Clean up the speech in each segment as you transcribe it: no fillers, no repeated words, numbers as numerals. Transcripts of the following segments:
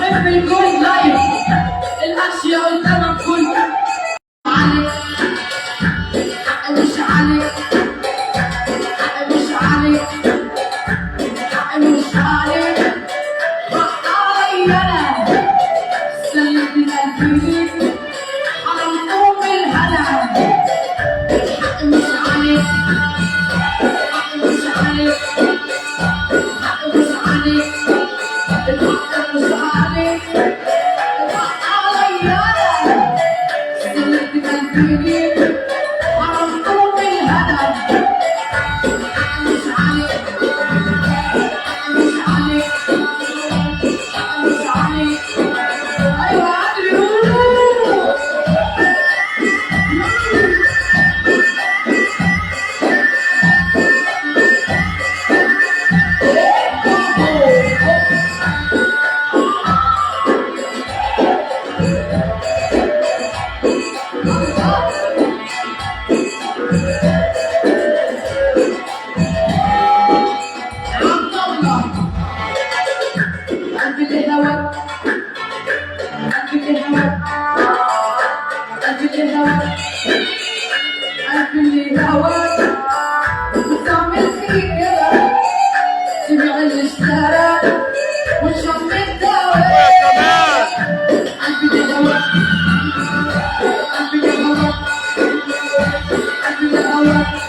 في الجول لايف الاشياء قدامك كل عليك حق مش عليك حق مش عليك حق مش عليك حق عليا انا سلمت قلبي حرمتهم الهنا حق مش عليك حق مش عليك حق مش عليك الحق مش عليك الحق عليا انا سلمت قلبي حرمتهم الهنا حق مش عليك حق مش عليك حق مش عليك ايوه عادل قولوا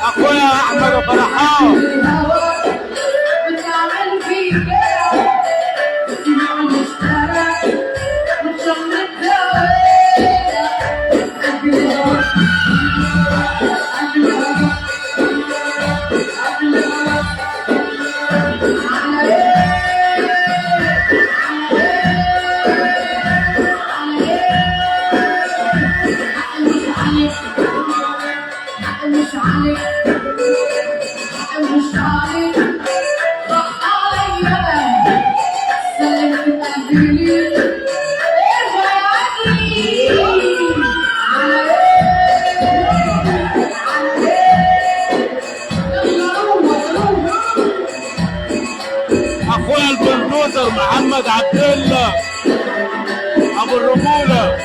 اخويا احمد وفرحان مش عليك مش عليك حق عليا انا سلمت قلبي ليك ارجع يا عدلي على ايه على ايه يلا روح اخويا البلدوزر محمد عبد الله ابو الرجوله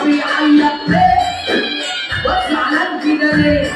بيعيط ليه وزعلان كده ليه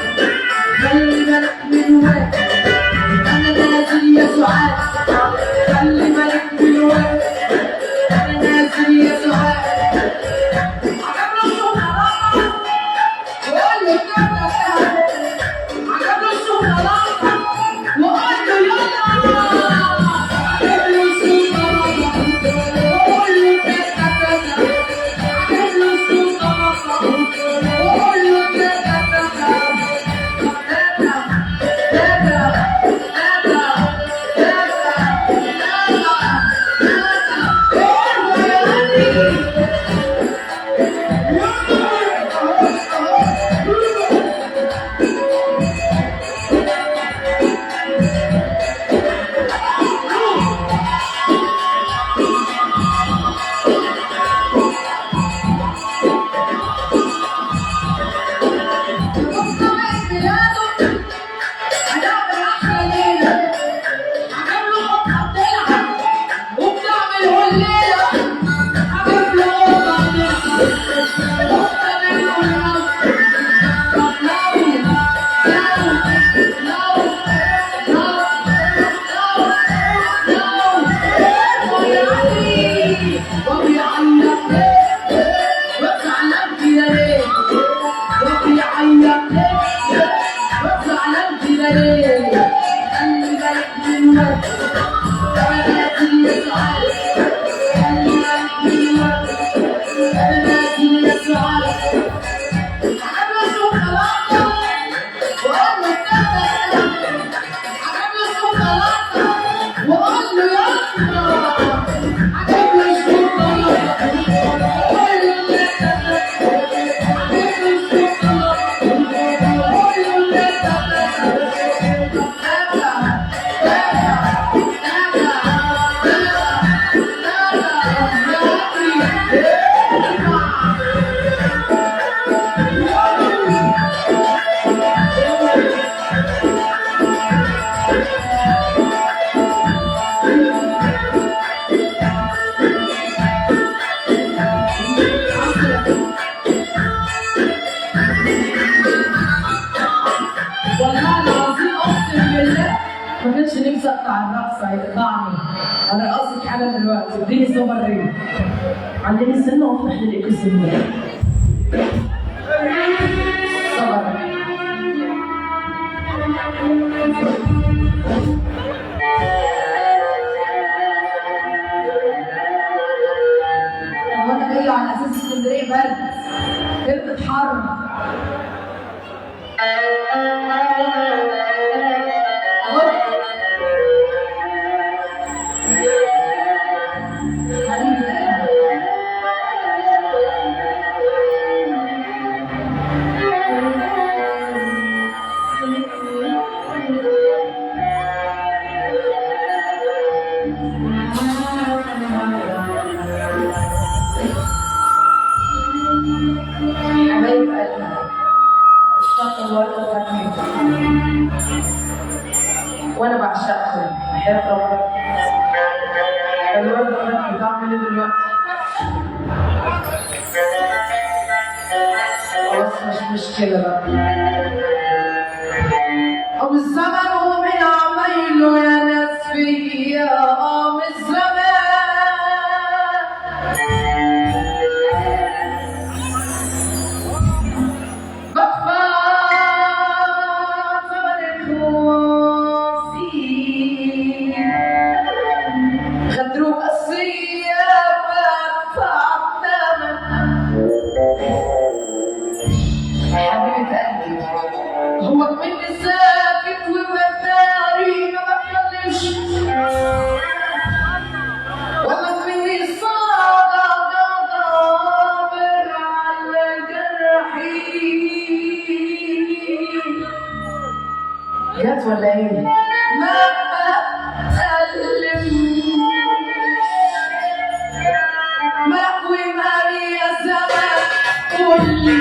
يسقطع الرقصة يقطعني. أنا قصدك حالا دلوقتي اديني صور ريل. علمني السنة وافتح لي الإيكوسيستم. صور. هو أنا جاية على أساس اسكندرية برد. برد حر. وانا بعشقكم حياة ربنا. الواد ده بتعمل ايه دلوقتي؟ خلاص مش مشكلة بقى. قام الزمن ومن عمايله يا ناس فيا قام الزمن. هو مني ساكت وبداري ما بتكلمش، ولا مني صابر على جرحي. جت ولا ايه؟ ما بتكلم مقوي مالي يا زمان قولي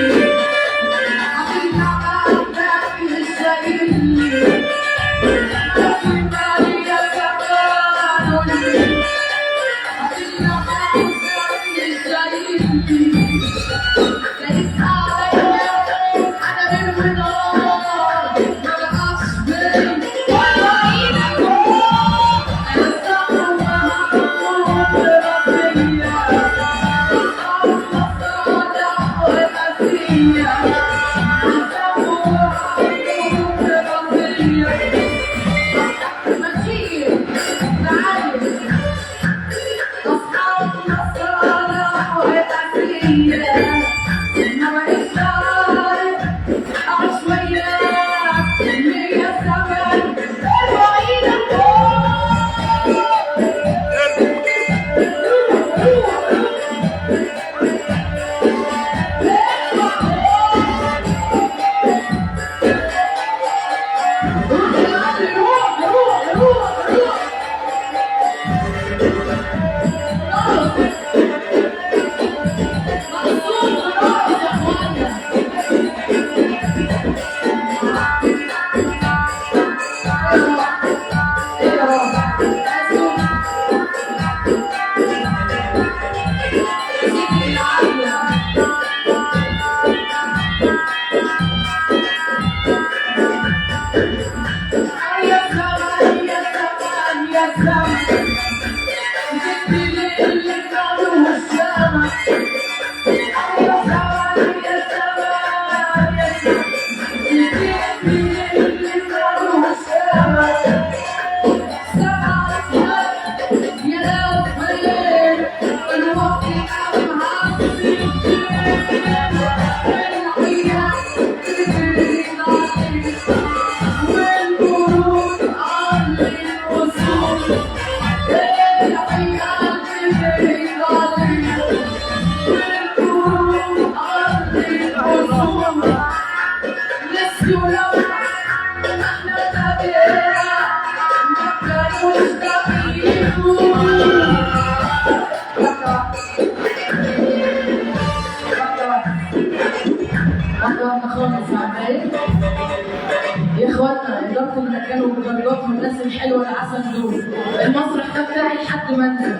يا اخوانا اداره المكان ومدرجات والناس الحلوه العسل دول، المسرح ده بتاعي لحد ما انزل.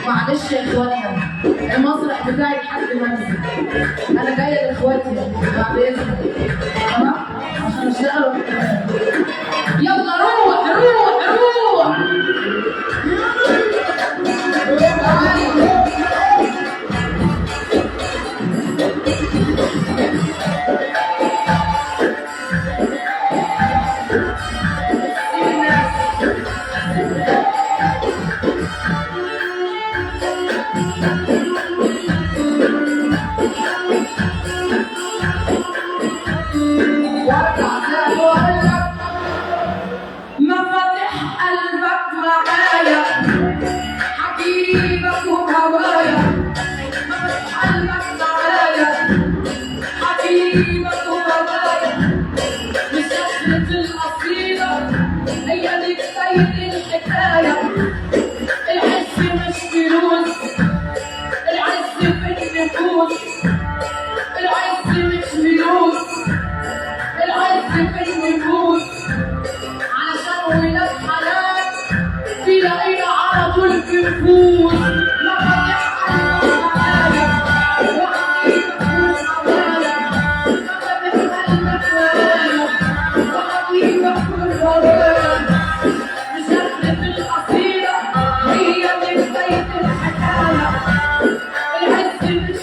معلش يا اخوانا المسرح بتاعي لحد ما انزل. انا جايه لاخواتي بعد اذنك عشان اشتغل. يلا روح روح. فلوس، العز مش فلوس، العز في النفوس، علشان ولاد حلال تلاقينا على طول في نفوس. لما نحقق حاجة وعلينا فلوس عمالة، لما نحقق حاجة وعلينا فلوس عمالة، مشكلة القصيدة هي من بيت الحكاية. العز مش